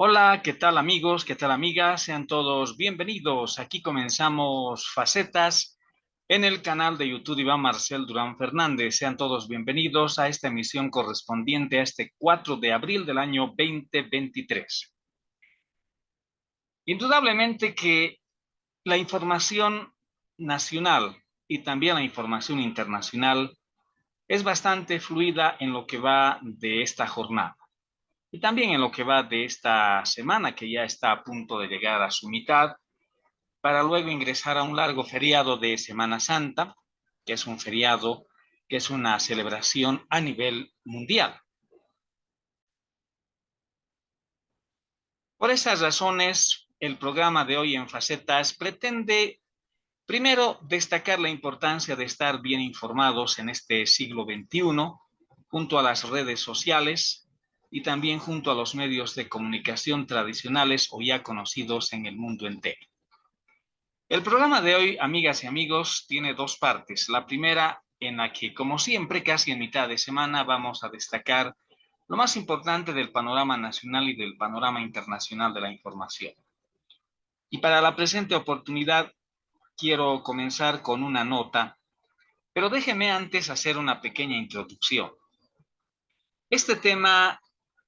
Hola, ¿qué tal amigos? ¿Qué tal amigas? Sean todos bienvenidos. Aquí comenzamos Facetas en el canal de YouTube Iván Marcel Durán Fernández. Sean todos bienvenidos a esta emisión correspondiente a este 4 de abril del año 2023. Indudablemente que la información nacional y también la información internacional es bastante fluida en lo que va de esta jornada. Y también en lo que va de esta semana, que ya está a punto de llegar a su mitad, para luego ingresar a un largo feriado de Semana Santa, que es un feriado, que es una celebración a nivel mundial. Por esas razones, el programa de hoy en Facetas pretende, primero, destacar la importancia de estar bien informados en este siglo XXI, junto a las redes sociales y también junto a los medios de comunicación tradicionales o ya conocidos en el mundo entero. El programa de hoy, amigas y amigos, tiene dos partes. La primera, en la que, como siempre, casi en mitad de semana, vamos a destacar lo más importante del panorama nacional y del panorama internacional de la información. Y para la presente oportunidad, quiero comenzar con una nota, pero déjeme antes hacer una pequeña introducción. Este tema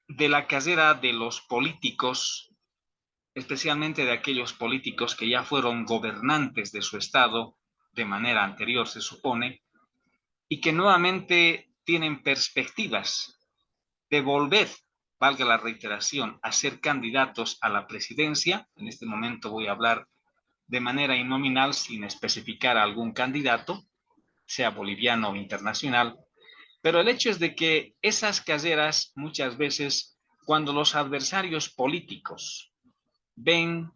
de la carrera de los políticos, especialmente de aquellos políticos que ya fueron gobernantes de su estado de manera anterior, se supone, y que nuevamente tienen perspectivas de volver, valga la reiteración, a ser candidatos a la presidencia. En este momento voy a hablar de manera innominal sin especificar a algún candidato, sea boliviano o internacional, pero el hecho es de que esas carreras muchas veces, cuando los adversarios políticos ven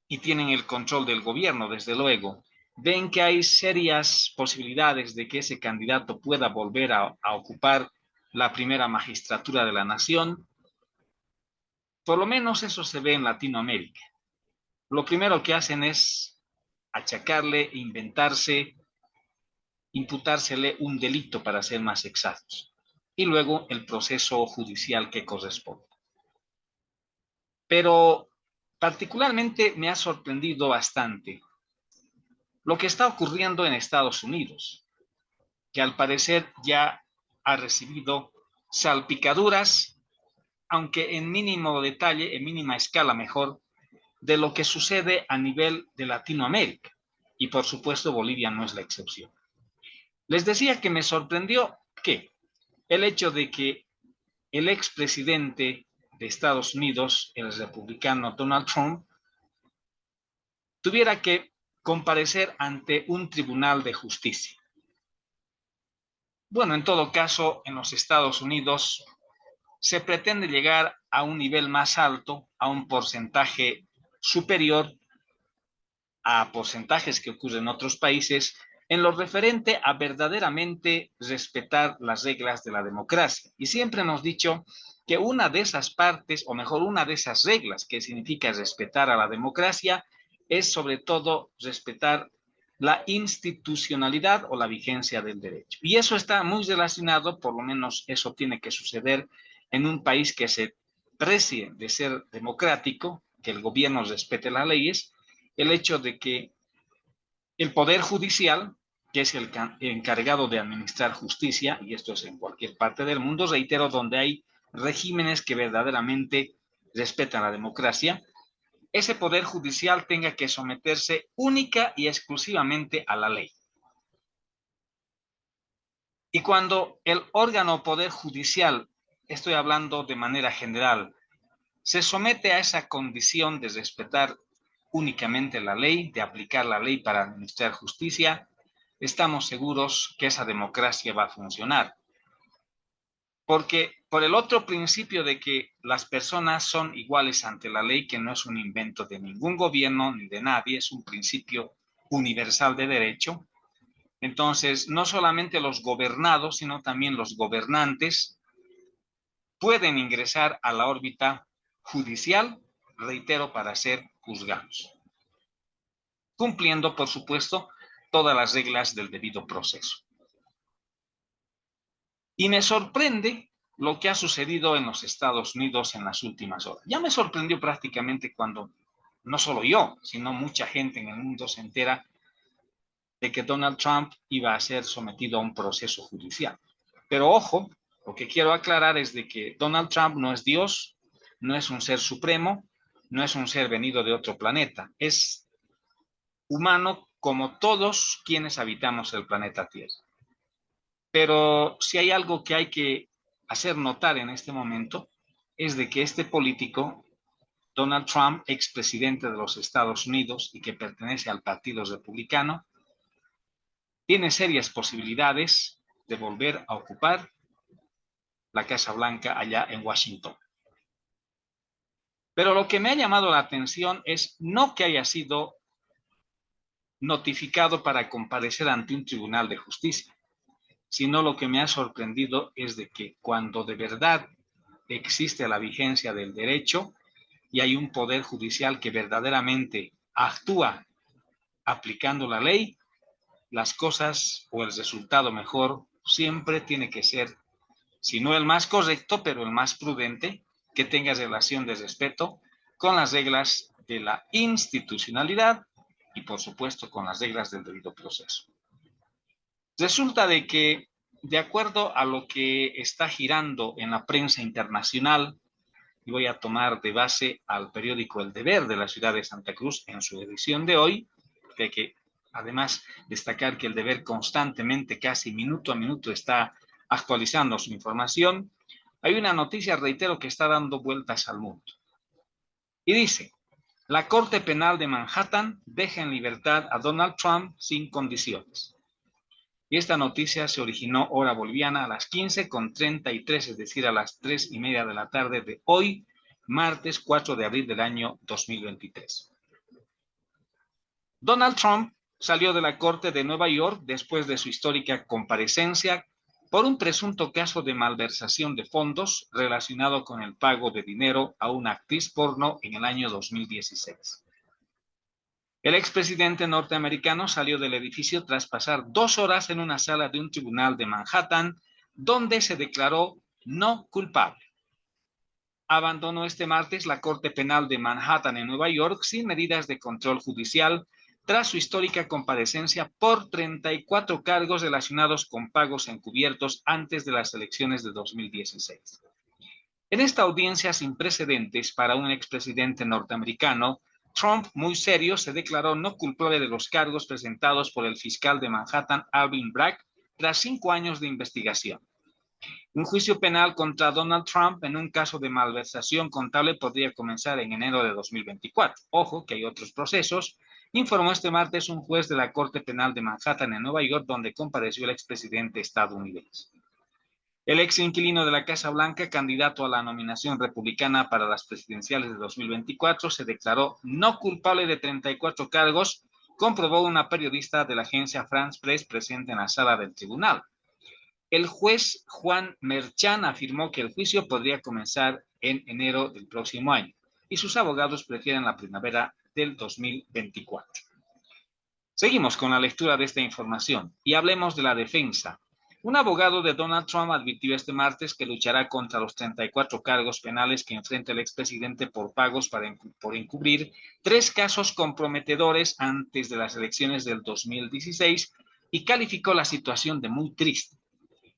y tienen el control del gobierno, desde luego, ven que hay serias posibilidades de que ese candidato pueda volver a ocupar la primera magistratura de la nación. Por lo menos eso se ve en Latinoamérica. Lo primero que hacen es achacarle, inventarse, imputársele un delito, para ser más exactos, y luego el proceso judicial que corresponde. Pero particularmente me ha sorprendido bastante lo que está ocurriendo en Estados Unidos, que al parecer ya ha recibido salpicaduras, aunque en mínimo detalle, en mínima escala mejor, de lo que sucede a nivel de Latinoamérica. Y por supuesto Bolivia no es la excepción. Les decía que me sorprendió que el hecho de que el expresidente de Estados Unidos, el republicano Donald Trump, tuviera que comparecer ante un tribunal de justicia. Bueno, en todo caso, en los Estados Unidos se pretende llegar a un nivel más alto, a un porcentaje superior a porcentajes que ocurren en otros países, en lo referente a verdaderamente respetar las reglas de la democracia. Y siempre hemos dicho que una de esas partes, o mejor, una de esas reglas que significa respetar a la democracia, es sobre todo respetar la institucionalidad o la vigencia del derecho. Y eso está muy relacionado, por lo menos eso tiene que suceder en un país que se precie de ser democrático, que el gobierno respete las leyes, el hecho de que el Poder Judicial, que es el encargado de administrar justicia, y esto es en cualquier parte del mundo, reitero, donde hay regímenes que verdaderamente respetan la democracia, ese Poder Judicial tenga que someterse única y exclusivamente a la ley. Y cuando el órgano Poder Judicial, estoy hablando de manera general, se somete a esa condición de respetar únicamente la ley, de aplicar la ley para administrar justicia, estamos seguros que esa democracia va a funcionar. Porque por el otro principio de que las personas son iguales ante la ley, que no es un invento de ningún gobierno ni de nadie, es un principio universal de derecho, entonces no solamente los gobernados, sino también los gobernantes pueden ingresar a la órbita judicial, reitero, para ser juzgados, cumpliendo, por supuesto, todas las reglas del debido proceso. Y me sorprende lo que ha sucedido en los Estados Unidos en las últimas horas. Ya me sorprendió prácticamente cuando no solo yo, sino mucha gente en el mundo se entera de que Donald Trump iba a ser sometido a un proceso judicial. Pero ojo, lo que quiero aclarar es de que Donald Trump no es Dios, no es un ser supremo, no es un ser venido de otro planeta, es humano como todos quienes habitamos el planeta Tierra. Pero si hay algo que hay que hacer notar en este momento, es de que este político, Donald Trump, expresidente de los Estados Unidos y que pertenece al Partido Republicano, tiene serias posibilidades de volver a ocupar la Casa Blanca allá en Washington. Pero lo que me ha llamado la atención es no que haya sido notificado para comparecer ante un tribunal de justicia, sino lo que me ha sorprendido es de que cuando de verdad existe la vigencia del derecho y hay un poder judicial que verdaderamente actúa aplicando la ley, las cosas o el resultado mejor siempre tiene que ser, si no el más correcto, pero el más prudente, que tenga relación de respeto con las reglas de la institucionalidad y, por supuesto, con las reglas del debido proceso. Resulta de que, de acuerdo a lo que está girando en la prensa internacional, y voy a tomar de base al periódico El Deber de la ciudad de Santa Cruz en su edición de hoy, de que además destacar que El Deber constantemente, casi minuto a minuto, está actualizando su información. Hay una noticia, reitero, que está dando vueltas al mundo. Y dice, la Corte Penal de Manhattan deja en libertad a Donald Trump sin condiciones. Y esta noticia se originó hora boliviana a las 15:33, es decir, a las 3:30 de la tarde de hoy, martes 4 de abril del año 2023. Donald Trump salió de la Corte de Nueva York después de su histórica comparecencia por un presunto caso de malversación de fondos relacionado con el pago de dinero a una actriz porno en el año 2016. El expresidente norteamericano salió del edificio tras pasar 2 horas en una sala de un tribunal de Manhattan, donde se declaró no culpable. Abandonó este martes la Corte Penal de Manhattan en Nueva York sin medidas de control judicial tras su histórica comparecencia por 34 cargos relacionados con pagos encubiertos antes de las elecciones de 2016. En esta audiencia sin precedentes para un expresidente norteamericano, Trump, muy serio, se declaró no culpable de los cargos presentados por el fiscal de Manhattan, Alvin Bragg, tras 5 años de investigación. Un juicio penal contra Donald Trump en un caso de malversación contable podría comenzar en enero de 2024. Ojo, que hay otros procesos, informó este martes un juez de la Corte Penal de Manhattan en Nueva York, donde compareció el expresidente estadounidense. El ex inquilino de la Casa Blanca, candidato a la nominación republicana para las presidenciales de 2024, se declaró no culpable de 34 cargos, comprobó una periodista de la agencia France Press presente en la sala del tribunal. El juez Juan Merchan afirmó que el juicio podría comenzar en enero del próximo año y sus abogados prefieren la primavera del 2024. Seguimos con la lectura de esta información y hablemos de la defensa. Un abogado de Donald Trump advirtió este martes que luchará contra los 34 cargos penales que enfrenta el expresidente por pagos por encubrir 3 casos comprometedores antes de las elecciones del 2016 y calificó la situación de muy triste.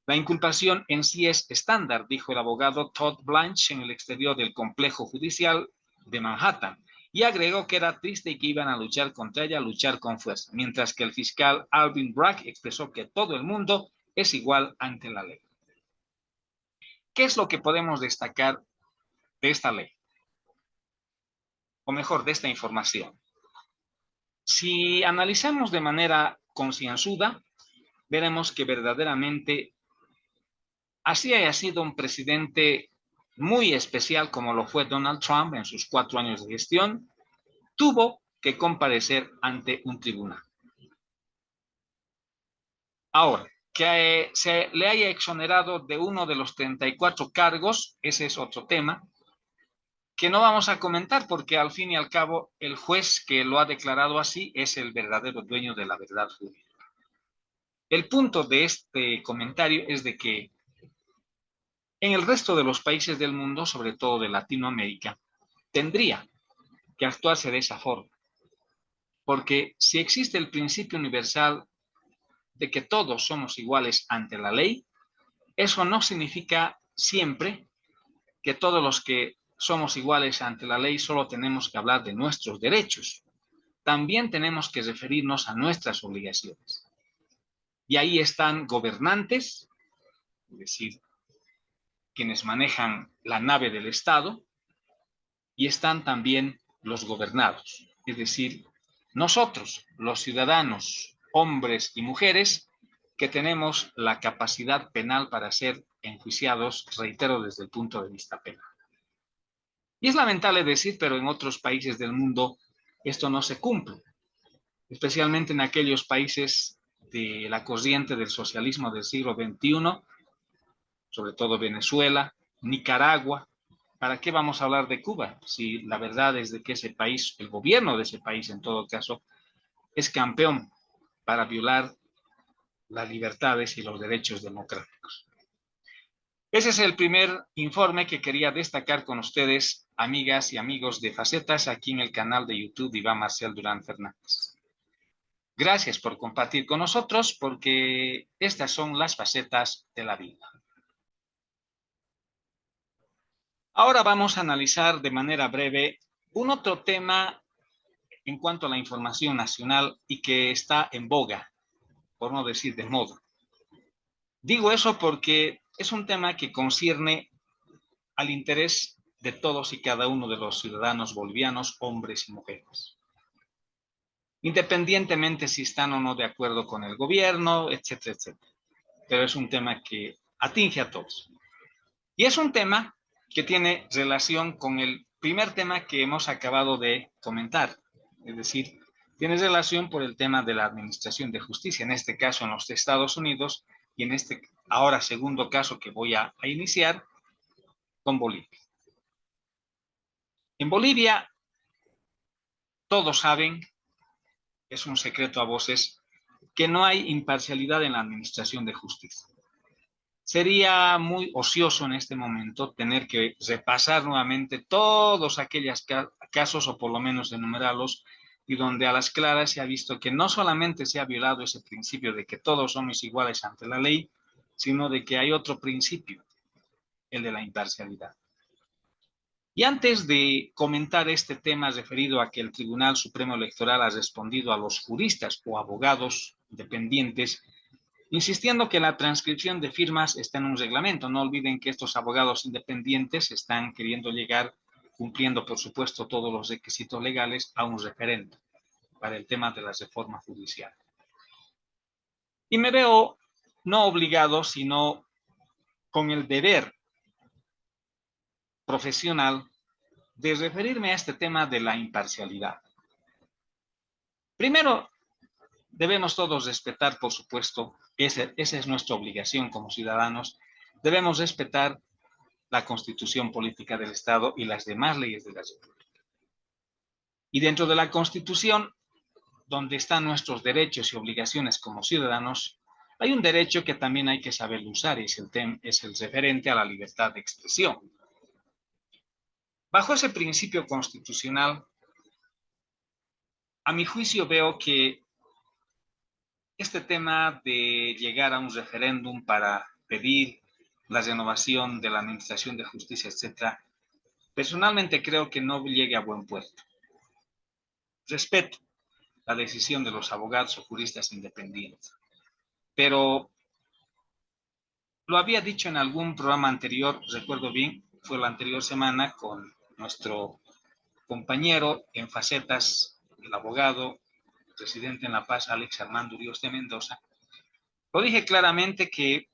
La inculpación en sí es estándar, dijo el abogado Todd Blanche en el exterior del complejo judicial de Manhattan, y agregó que era triste y que iban a luchar contra ella, a luchar con fuerza, mientras que el fiscal Alvin Bragg expresó que todo el mundo es igual ante la ley. ¿Qué es lo que podemos destacar de esta ley? O mejor, de esta información. Si analizamos de manera concienzuda, veremos que verdaderamente así haya sido un presidente muy especial como lo fue Donald Trump en sus 4 años de gestión, tuvo que comparecer ante un tribunal. Ahora, que se le haya exonerado de uno de los 34 cargos, ese es otro tema, que no vamos a comentar porque al fin y al cabo el juez que lo ha declarado así es el verdadero dueño de la verdad jurídica. El punto de este comentario es de que en el resto de los países del mundo, sobre todo de Latinoamérica, tendría que actuarse de esa forma. Porque si existe el principio universal de que todos somos iguales ante la ley, eso no significa siempre que todos los que somos iguales ante la ley solo tenemos que hablar de nuestros derechos. También tenemos que referirnos a nuestras obligaciones. Y ahí están gobernantes, es decir, quienes manejan la nave del Estado, y están también los gobernados, es decir, nosotros, los ciudadanos, hombres y mujeres, que tenemos la capacidad penal para ser enjuiciados, reitero, desde el punto de vista penal. Y es lamentable decir, pero en otros países del mundo esto no se cumple, especialmente en aquellos países de la corriente del socialismo del siglo XXI, sobre todo Venezuela, Nicaragua. ¿Para qué vamos a hablar de Cuba? Si la verdad es de que ese país, el gobierno de ese país en todo caso, es campeón para violar las libertades y los derechos democráticos. Ese es el primer informe que quería destacar con ustedes, amigas y amigos de Facetas, aquí en el canal de YouTube de Iván Marcial Durán Fernández. Gracias por compartir con nosotros, porque estas son las facetas de la vida. Ahora vamos a analizar de manera breve un otro tema en cuanto a la información nacional y que está en boga, por no decir de moda. Digo eso porque es un tema que concierne al interés de todos y cada uno de los ciudadanos bolivianos, hombres y mujeres, independientemente si están o no de acuerdo con el gobierno, etcétera, etcétera. Pero es un tema que atinge a todos. Y es un tema que tiene relación con el primer tema que hemos acabado de comentar, es decir, tiene relación por el tema de la administración de justicia, en este caso en los Estados Unidos y en este ahora segundo caso que voy a iniciar con Bolivia. En Bolivia, todos saben, es un secreto a voces, que no hay imparcialidad en la administración de justicia. Sería muy ocioso en este momento tener que repasar nuevamente todos aquellos casos, o por lo menos enumerarlos, y donde a las claras se ha visto que no solamente se ha violado ese principio de que todos somos iguales ante la ley, sino de que hay otro principio, el de la imparcialidad. Y antes de comentar este tema referido a que el Tribunal Supremo Electoral ha respondido a los juristas o abogados independientes, insistiendo que la transcripción de firmas está en un reglamento. No olviden que estos abogados independientes están queriendo llegar, cumpliendo por supuesto todos los requisitos legales, a un referendo para el tema de la reforma judicial. Y me veo no obligado, sino con el deber profesional de referirme a este tema de la imparcialidad. Primero, debemos todos respetar, por supuesto, esa es nuestra obligación como ciudadanos, debemos respetar la Constitución Política del Estado y las demás leyes de la República. Y dentro de la Constitución, donde están nuestros derechos y obligaciones como ciudadanos, hay un derecho que también hay que saber usar, y es el referente a la libertad de expresión. Bajo ese principio constitucional, a mi juicio veo que este tema de llegar a un referéndum para pedir la renovación de la administración de justicia, etcétera, personalmente creo que no llegue a buen puerto. Respeto la decisión de los abogados o juristas independientes, pero lo había dicho en algún programa anterior, recuerdo bien, fue la anterior semana con nuestro compañero en Facetas, el abogado residente en La Paz, Alex Armando Ríos de Mendoza. Lo dije claramente que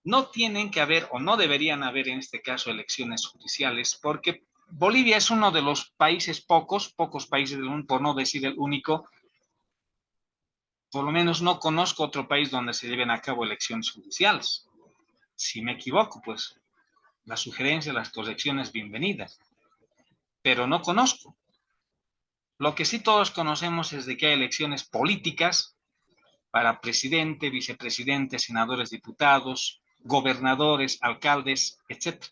no tienen que haber o no deberían haber en este caso elecciones judiciales, porque Bolivia es uno de los países, pocos países del mundo, por no decir el único, por lo menos no conozco otro país donde se lleven a cabo elecciones judiciales. Si me equivoco, pues las sugerencias, las correcciones, bienvenidas, pero no conozco. Lo que sí todos conocemos es de que hay elecciones políticas para presidente, vicepresidente, senadores, diputados, gobernadores, alcaldes, etc.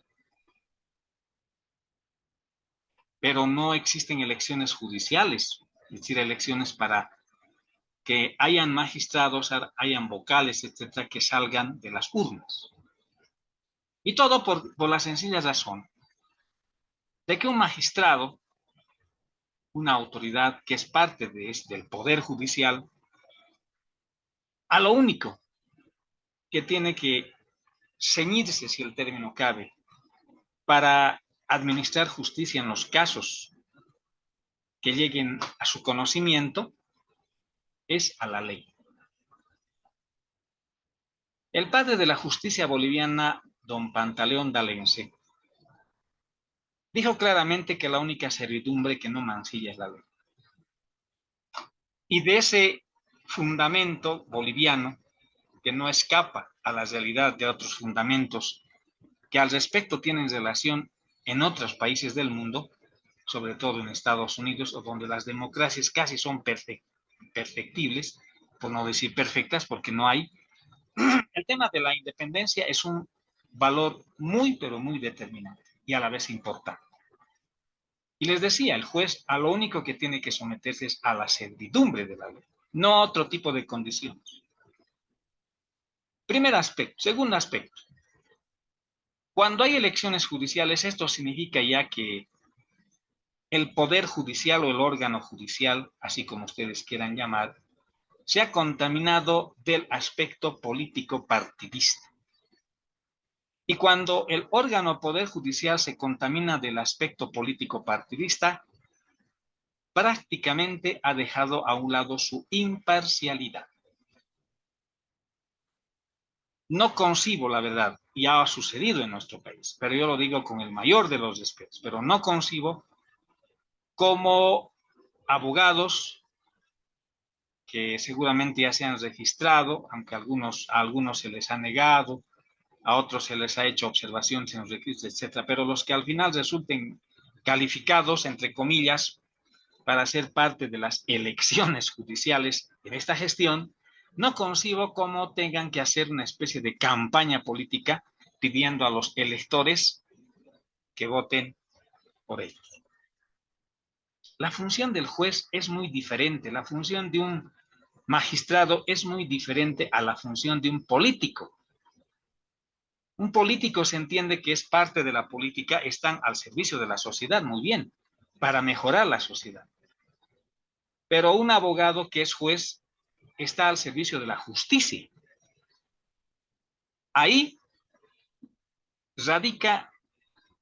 Pero no existen elecciones judiciales, es decir, elecciones para que hayan magistrados, hayan vocales, etcétera, que salgan de las urnas. Y todo por la sencilla razón de que un magistrado, una autoridad que es parte del Poder Judicial, a lo único que tiene que ceñirse, si el término cabe, para administrar justicia en los casos que lleguen a su conocimiento, es a la ley. El padre de la justicia boliviana, don Pantaleón D'Alence, dijo claramente que la única servidumbre que no mancilla es la ley. Y de ese fundamento boliviano, que no escapa a la realidad de otros fundamentos que al respecto tienen relación en otros países del mundo, sobre todo en Estados Unidos, o donde las democracias casi son perfectibles, por no decir perfectas, porque no hay. El tema de la independencia es un valor muy, pero muy determinante y a la vez importante. Y les decía, el juez a lo único que tiene que someterse es a la servidumbre de la ley, no a otro tipo de condiciones. Primer aspecto. Segundo aspecto. Cuando hay elecciones judiciales, esto significa ya que el poder judicial o el órgano judicial, así como ustedes quieran llamar, se ha contaminado del aspecto político partidista. Y cuando el órgano poder judicial se contamina del aspecto político partidista, prácticamente ha dejado a un lado su imparcialidad. No concibo, la verdad, y ha sucedido en nuestro país, pero yo lo digo con el mayor de los respetos, pero no concibo cómo abogados que seguramente ya se han registrado, aunque a algunos se les ha negado, a otros se les ha hecho observaciones en los registros, etcétera, pero los que al final resulten calificados, entre comillas, para ser parte de las elecciones judiciales en esta gestión, no concibo cómo tengan que hacer una especie de campaña política pidiendo a los electores que voten por ellos. La función del juez es muy diferente, la función de un magistrado es muy diferente a la función de un político. Un político se entiende que es parte de la política, están al servicio de la sociedad, muy bien, para mejorar la sociedad. Pero un abogado que es juez está al servicio de la justicia. Ahí radica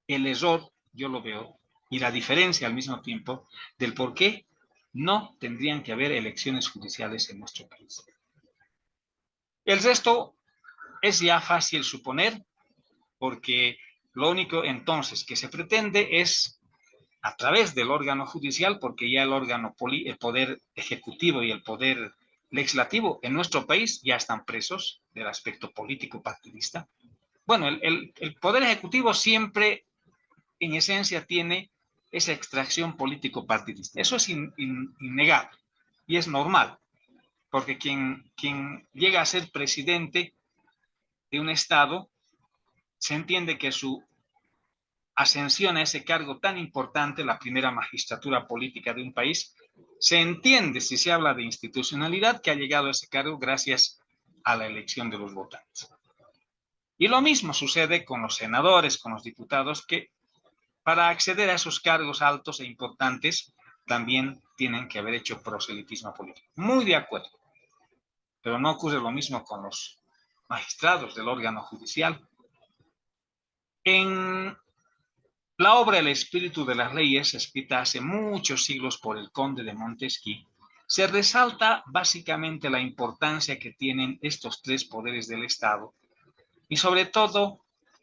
el error, yo lo veo, y la diferencia al mismo tiempo del por qué no tendrían que haber elecciones judiciales en nuestro país. El resto es ya fácil suponer, porque lo único entonces que se pretende es a través del órgano judicial, porque ya el poder ejecutivo y el poder legislativo en nuestro país ya están presos del aspecto político partidista. Bueno, el poder ejecutivo siempre en esencia tiene esa extracción político partidista. Eso es innegable y es normal, porque quien llega a ser presidente de un estado se entiende que su ascensión a ese cargo tan importante, la primera magistratura política de un país, se entiende, si se habla de institucionalidad, que ha llegado a ese cargo gracias a la elección de los votantes. Y lo mismo sucede con los senadores, con los diputados, que para acceder a esos cargos altos e importantes también tienen que haber hecho proselitismo político. Muy de acuerdo. Pero no ocurre lo mismo con los magistrados del órgano judicial. En la obra El espíritu de las leyes, escrita hace muchos siglos por el conde de Montesquieu, se resalta básicamente la importancia que tienen estos tres poderes del Estado y sobre todo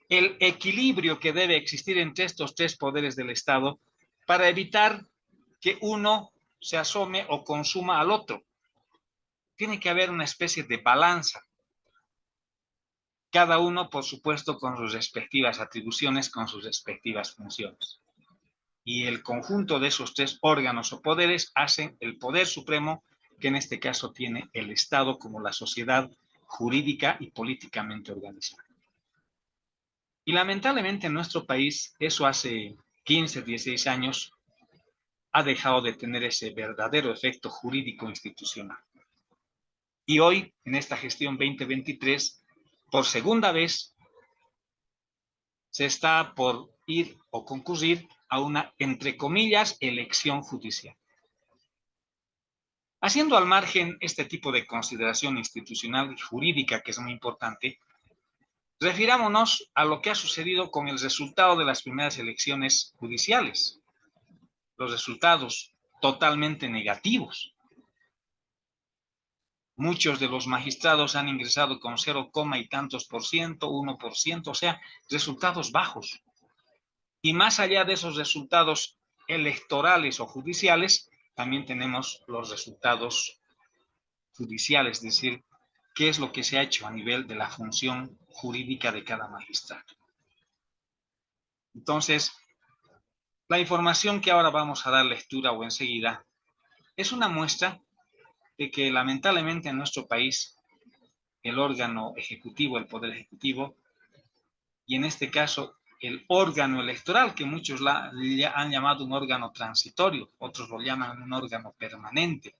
el equilibrio que debe existir entre estos tres poderes del Estado para evitar que uno se asome o consuma al otro. Tiene que haber una especie de balanza, cada uno, por supuesto, con sus respectivas atribuciones, con sus respectivas funciones. Y el conjunto de esos tres órganos o poderes hacen el poder supremo, que en este caso tiene el Estado como la sociedad jurídica y políticamente organizada. Y lamentablemente en nuestro país, eso hace 15, 16 años, ha dejado de tener ese verdadero efecto jurídico institucional. Y hoy, en esta gestión 2023, por segunda vez, se está por ir o concurrir a una, entre comillas, elección judicial. Haciendo al margen este tipo de consideración institucional y jurídica, que es muy importante, refirámonos a lo que ha sucedido con el resultado de las primeras elecciones judiciales. Los resultados totalmente negativos. Muchos de los magistrados han ingresado con 0, y tantos por ciento, 1%, o sea, resultados bajos. Y más allá de esos resultados electorales o judiciales, también tenemos los resultados judiciales, es decir, qué es lo que se ha hecho a nivel de la función jurídica de cada magistrado. Entonces, la información que ahora vamos a dar lectura o enseguida es una muestra de que lamentablemente en nuestro país el órgano ejecutivo, el poder ejecutivo, y en este caso el órgano electoral, que muchos han llamado un órgano transitorio, otros lo llaman un órgano permanente.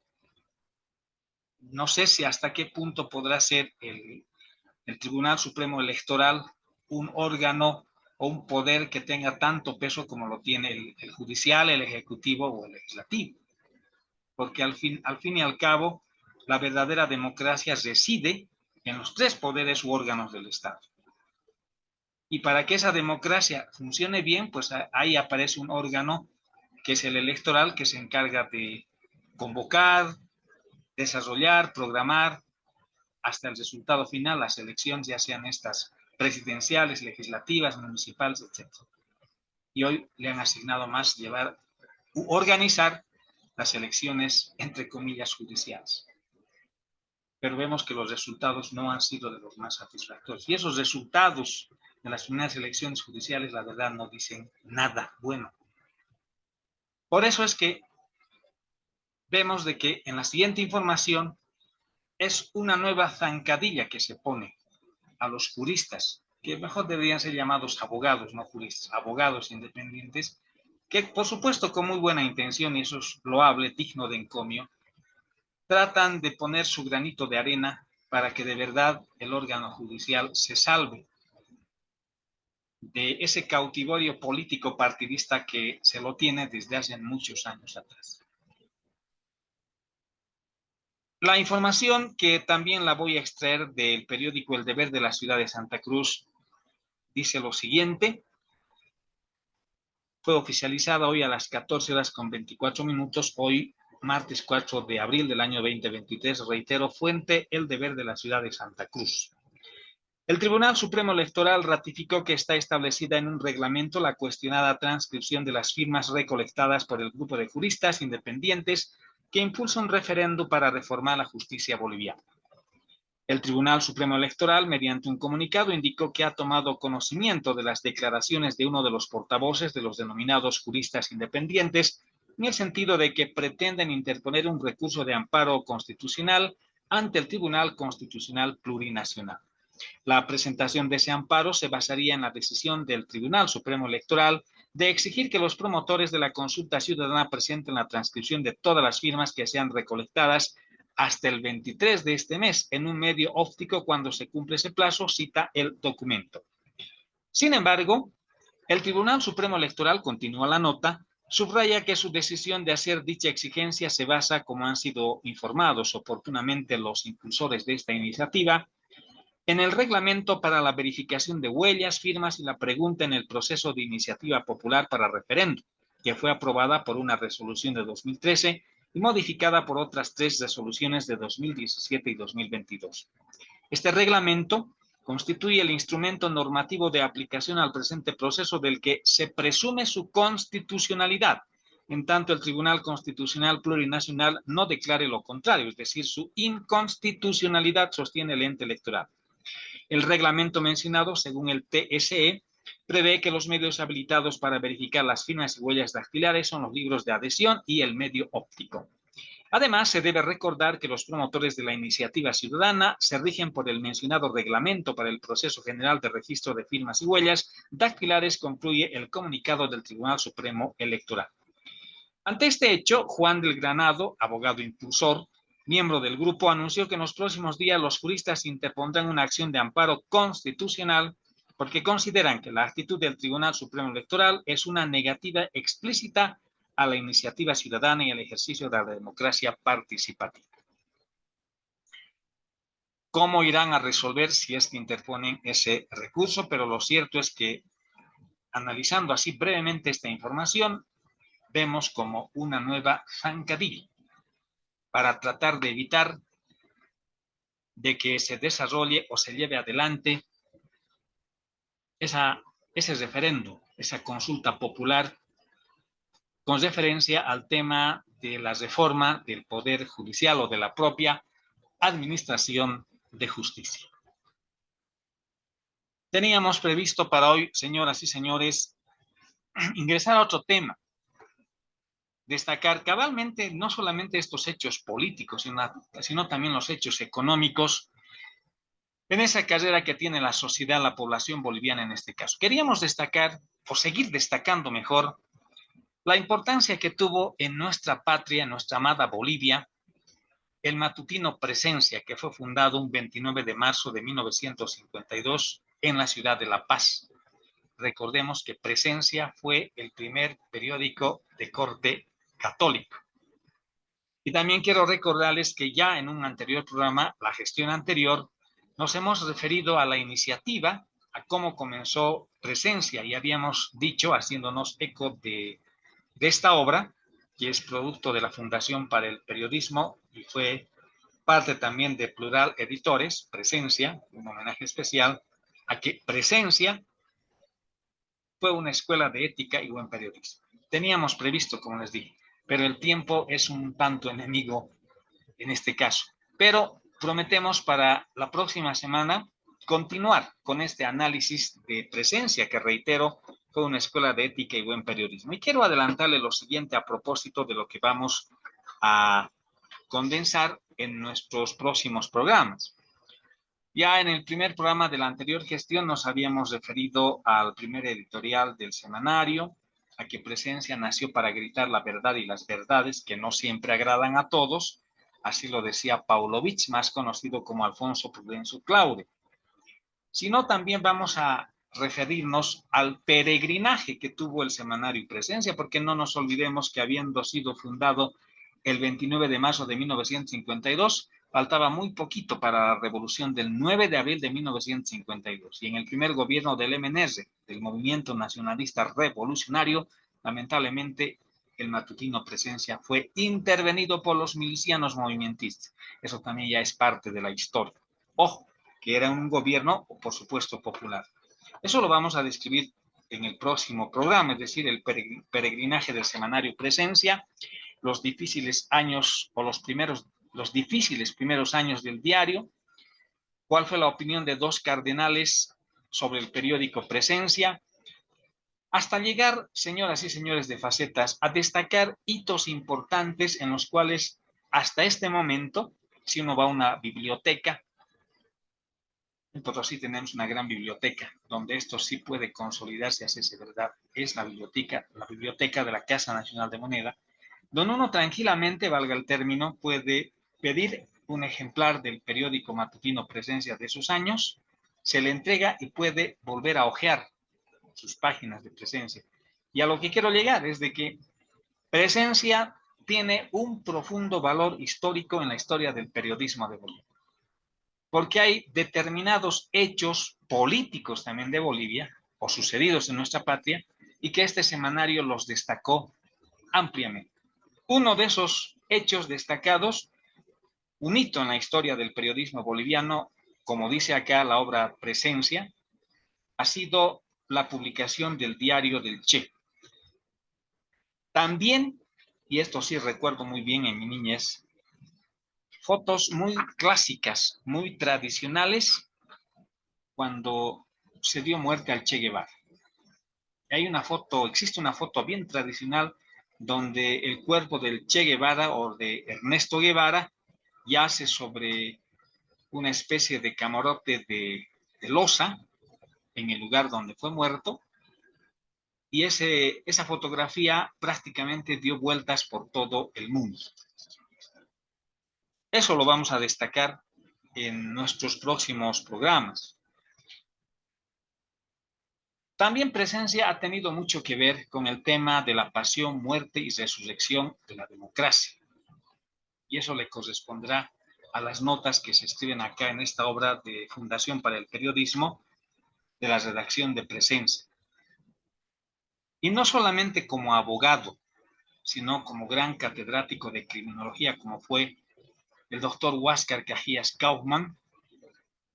No sé si hasta qué punto podrá ser el Tribunal Supremo Electoral un órgano o un poder que tenga tanto peso como lo tiene el judicial, el ejecutivo o el legislativo. Porque al fin y al cabo, la verdadera democracia reside en los tres poderes u órganos del Estado. Y para que esa democracia funcione bien, pues ahí aparece un órgano que es el electoral, que se encarga de convocar, desarrollar, programar, hasta el resultado final, las elecciones, ya sean estas presidenciales, legislativas, municipales, etc. Y hoy le han asignado más organizar las elecciones, entre comillas, judiciales. Pero vemos que los resultados no han sido de los más satisfactorios. Y esos resultados de las primeras elecciones judiciales, la verdad, no dicen nada bueno. Por eso es que vemos de que en la siguiente información es una nueva zancadilla que se pone a los juristas, que mejor deberían ser llamados abogados, no juristas, abogados independientes, que por supuesto con muy buena intención, y eso es loable, digno de encomio, tratan de poner su granito de arena para que de verdad el órgano judicial se salve de ese cautiverio político partidista que se lo tiene desde hace muchos años atrás. La información, que también la voy a extraer del periódico El Deber de la ciudad de Santa Cruz, dice lo siguiente. Fue oficializada hoy a las 14 horas con 24 minutos, hoy martes 4 de abril del año 2023, reitero, fuente El Deber de la ciudad de Santa Cruz. El Tribunal Supremo Electoral ratificó que está establecida en un reglamento la cuestionada transcripción de las firmas recolectadas por el grupo de juristas independientes que impulsa un referendo para reformar la justicia boliviana. El Tribunal Supremo Electoral, mediante un comunicado, indicó que ha tomado conocimiento de las declaraciones de uno de los portavoces de los denominados juristas independientes, en el sentido de que pretenden interponer un recurso de amparo constitucional ante el Tribunal Constitucional Plurinacional. La presentación de ese amparo se basaría en la decisión del Tribunal Supremo Electoral de exigir que los promotores de la consulta ciudadana presenten la transcripción de todas las firmas que sean recolectadas hasta el 23 de este mes en un medio óptico. Cuando se cumple ese plazo, cita el documento. Sin embargo, el Tribunal Supremo Electoral, continúa la nota, subraya que su decisión de hacer dicha exigencia se basa, como han sido informados oportunamente los impulsores de esta iniciativa, en el reglamento para la verificación de huellas, firmas y la pregunta en el proceso de iniciativa popular para referendo, que fue aprobada por una resolución de 2013 y modificada por otras 3 resoluciones de 2017 y 2022. Este reglamento constituye el instrumento normativo de aplicación al presente proceso, del que se presume su constitucionalidad, en tanto el Tribunal Constitucional Plurinacional no declare lo contrario, es decir, su inconstitucionalidad, sostiene el ente electoral. El reglamento mencionado, según el TSE, prevé que los medios habilitados para verificar las firmas y huellas dactilares son los libros de adhesión y el medio óptico. Además, se debe recordar que los promotores de la iniciativa ciudadana se rigen por el mencionado reglamento para el proceso general de registro de firmas y huellas dactilares, concluye el comunicado del Tribunal Supremo Electoral. Ante este hecho, Juan del Granado, abogado impulsor, miembro del grupo, anunció que en los próximos días los juristas interpondrán una acción de amparo constitucional porque consideran que la actitud del Tribunal Supremo Electoral es una negativa explícita a la iniciativa ciudadana y al ejercicio de la democracia participativa. ¿Cómo irán a resolver si es que interponen ese recurso? Pero lo cierto es que, analizando así brevemente esta información, vemos como una nueva zancadilla para tratar de evitar de que se desarrolle o se lleve adelante ese referendo, esa consulta popular con referencia al tema de la reforma del Poder Judicial o de la propia Administración de Justicia. Teníamos previsto para hoy, señoras y señores, ingresar a otro tema, destacar cabalmente no solamente estos hechos políticos, sino también los hechos económicos en esa carrera que tiene la sociedad, la población boliviana en este caso. Queríamos destacar, o seguir destacando mejor, la importancia que tuvo en nuestra patria, en nuestra amada Bolivia, el matutino Presencia, que fue fundado un 29 de marzo de 1952 en la ciudad de La Paz. Recordemos que Presencia fue el primer periódico de corte católico. Y también quiero recordarles que ya en un anterior programa, la gestión anterior, nos hemos referido a la iniciativa, a cómo comenzó Presencia, y habíamos dicho, haciéndonos eco de esta obra, que es producto de la Fundación para el Periodismo y fue parte también de Plural Editores, Presencia, un homenaje especial a que Presencia fue una escuela de ética y buen periodismo. Teníamos previsto, como les dije, pero el tiempo es un tanto enemigo en este caso. Pero prometemos para la próxima semana continuar con este análisis de Presencia, que reitero, fue una escuela de ética y buen periodismo. Y quiero adelantarle lo siguiente a propósito de lo que vamos a condensar en nuestros próximos programas. Ya en el primer programa de la anterior gestión nos habíamos referido al primer editorial del semanario, a que Presencia nació para gritar la verdad y las verdades que no siempre agradan a todos, así lo decía Paulovich, más conocido como Alfonso Prudencio Claure. Sino también vamos a referirnos al peregrinaje que tuvo el semanario Presencia, porque no nos olvidemos que habiendo sido fundado el 29 de marzo de 1952, faltaba muy poquito para la revolución del 9 de abril de 1952. Y en el primer gobierno del MNR, del Movimiento Nacionalista Revolucionario, lamentablemente el matutino Presencia fue intervenido por los milicianos movimentistas. Eso también ya es parte de la historia. Ojo, que era un gobierno, por supuesto, popular. Eso lo vamos a describir en el próximo programa, es decir, el peregrinaje del semanario Presencia, los difíciles años o los difíciles primeros años del diario, cuál fue la opinión de dos cardenales sobre el periódico Presencia, hasta llegar, señoras y señores de Facetas, a destacar hitos importantes en los cuales hasta este momento, si uno va a una biblioteca, en Potosí tenemos una gran biblioteca, donde esto sí puede consolidarse, hacerse verdad, es la biblioteca de la Casa Nacional de Moneda, donde uno tranquilamente, valga el término, puede pedir un ejemplar del periódico matutino Presencia de esos años, se le entrega y puede volver a hojear sus páginas de Presencia. Y a lo que quiero llegar es de que Presencia tiene un profundo valor histórico en la historia del periodismo de Bolivia. Porque hay determinados hechos políticos también de Bolivia, o sucedidos en nuestra patria, y que este semanario los destacó ampliamente. Uno de esos hechos destacados, un hito en la historia del periodismo boliviano, como dice acá la obra Presencia, ha sido la publicación del diario del Che. También, y esto sí recuerdo muy bien en mi niñez, fotos muy clásicas, muy tradicionales, cuando se dio muerte al Che Guevara. Existe una foto bien tradicional donde el cuerpo del Che Guevara o de Ernesto Guevara yace sobre una especie de camarote de losa en el lugar donde fue muerto, y esa fotografía prácticamente dio vueltas por todo el mundo. Eso lo vamos a destacar en nuestros próximos programas. También Presencia ha tenido mucho que ver con el tema de la pasión, muerte y resurrección de la democracia. Y eso le corresponderá a las notas que se escriben acá en esta obra de Fundación para el Periodismo de la redacción de Presencia. Y no solamente como abogado, sino como gran catedrático de criminología, como fue el doctor Huáscar Cajías Kaufman,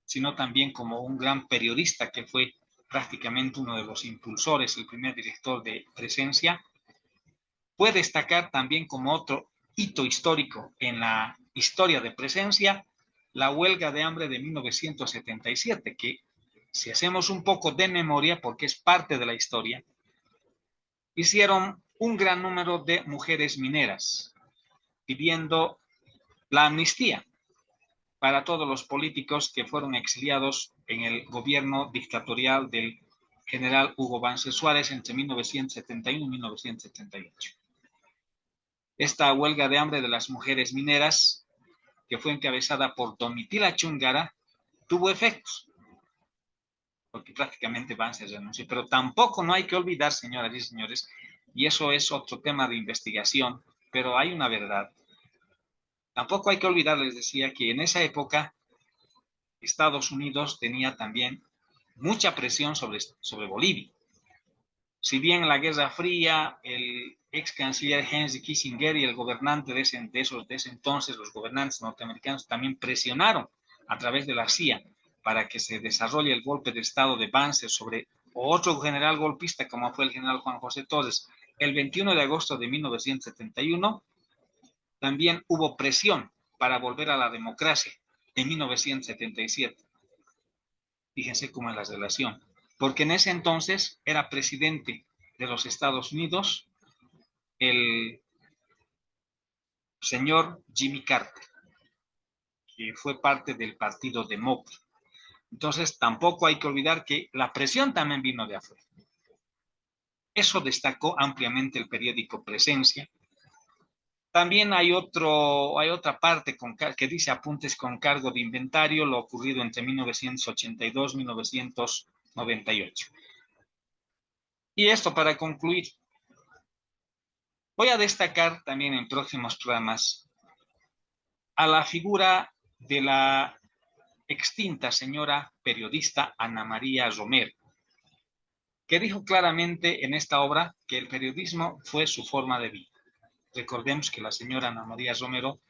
sino también como un gran periodista que fue prácticamente uno de los impulsores, el primer director de Presencia. Puede destacar también como otro hito histórico en la historia de Presencia, la huelga de hambre de 1977, que si hacemos un poco de memoria, porque es parte de la historia, hicieron un gran número de mujeres mineras pidiendo la amnistía para todos los políticos que fueron exiliados en el gobierno dictatorial del general Hugo Banzer Suárez entre 1971 y 1978. Esta huelga de hambre de las mujeres mineras, que fue encabezada por Domitila Chungara, tuvo efectos, porque prácticamente Banzer renunció. Pero tampoco no hay que olvidar, señoras y señores, y eso es otro tema de investigación, pero hay una verdad. Tampoco hay que olvidar, les decía, que en esa época Estados Unidos tenía también mucha presión sobre Bolivia. Si bien en la Guerra Fría, el ex canciller Henry Kissinger y el gobernante de ese entonces, los gobernantes norteamericanos, también presionaron a través de la CIA para que se desarrolle el golpe de Estado de Banzer sobre otro general golpista como fue el general Juan José Torres. El 21 de agosto de 1971 también hubo presión para volver a la democracia en 1977. Fíjense cómo es la relación. Porque en ese entonces era presidente de los Estados Unidos el señor Jimmy Carter, que fue parte del Partido Demócrata. Entonces, tampoco hay que olvidar que la presión también vino de afuera. Eso destacó ampliamente el periódico Presencia. También hay otra parte que dice apuntes con cargo de inventario, lo ocurrido entre 1982 y 1998. Y esto para concluir. Voy a destacar también en próximos programas a la figura de la extinta señora periodista Ana María Romero, que dijo claramente en esta obra que el periodismo fue su forma de vida. Recordemos que la señora Ana María Romero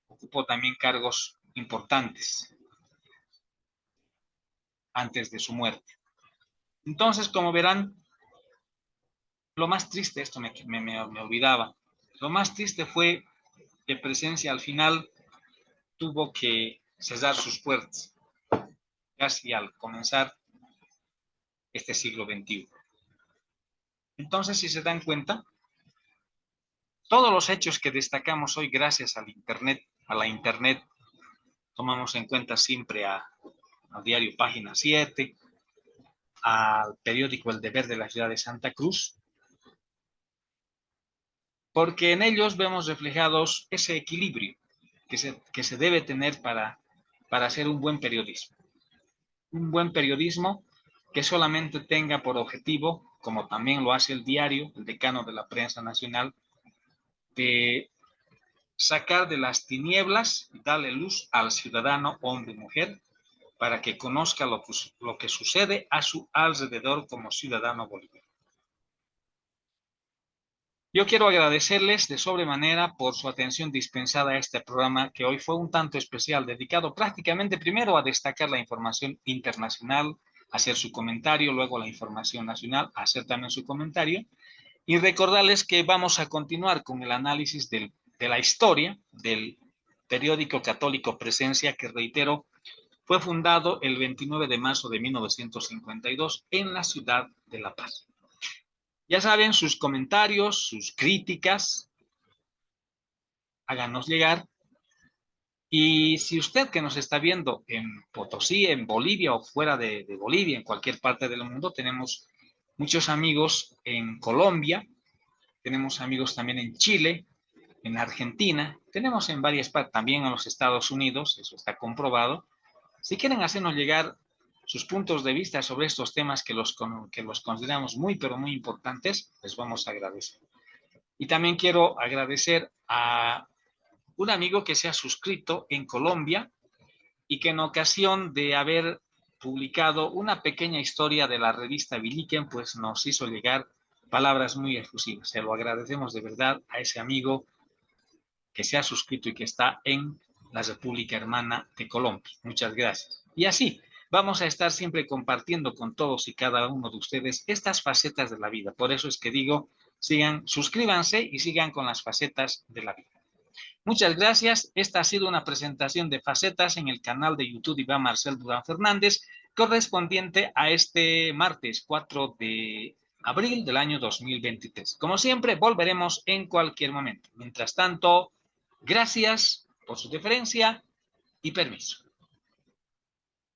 ocupó también cargos importantes antes de su muerte. Entonces, como verán, lo más triste, esto me olvidaba, lo más triste fue que Presencia al final tuvo que cerrar sus puertas, casi al comenzar este siglo XXI. Entonces, si se dan cuenta, todos los hechos que destacamos hoy gracias al Internet, a la Internet, tomamos en cuenta siempre al diario Página 7, al periódico El Deber de la ciudad de Santa Cruz, porque en ellos vemos reflejados ese equilibrio que se debe tener para hacer un buen periodismo. Un buen periodismo que solamente tenga por objetivo, como también lo hace el diario, el decano de la prensa nacional, de sacar de las tinieblas y darle luz al ciudadano, hombre y mujer, para que conozca lo que sucede a su alrededor como ciudadano boliviano. Yo quiero agradecerles de sobremanera por su atención dispensada a este programa que hoy fue un tanto especial, dedicado prácticamente primero a destacar la información internacional, hacer su comentario, luego la información nacional, hacer también su comentario, y recordarles que vamos a continuar con el análisis de la historia del periódico católico Presencia, que reitero, fue fundado el 29 de marzo de 1952 en la ciudad de La Paz. Ya saben, sus comentarios, sus críticas, háganos llegar. Y si usted que nos está viendo en Potosí, en Bolivia o fuera de Bolivia, en cualquier parte del mundo, tenemos muchos amigos en Colombia, tenemos amigos también en Chile, en Argentina, tenemos en varias partes, también en los Estados Unidos, eso está comprobado. Si quieren hacernos llegar sus puntos de vista sobre estos temas que los consideramos muy, pero muy importantes, les vamos a agradecer. Y también quiero agradecer a un amigo que se ha suscrito en Colombia y que en ocasión de haber publicado una pequeña historia de la revista Biliken, pues nos hizo llegar palabras muy efusivas. Se lo agradecemos de verdad a ese amigo que se ha suscrito y que está en la República Hermana de Colombia. Muchas gracias. Y así, vamos a estar siempre compartiendo con todos y cada uno de ustedes estas facetas de la vida. Por eso es que digo, sigan, suscríbanse y sigan con las facetas de la vida. Muchas gracias. Esta ha sido una presentación de facetas en el canal de YouTube Iván Marcel Durán Fernández, correspondiente a este martes 4 de abril del año 2023. Como siempre, volveremos en cualquier momento. Mientras tanto, gracias por su deferencia y permiso.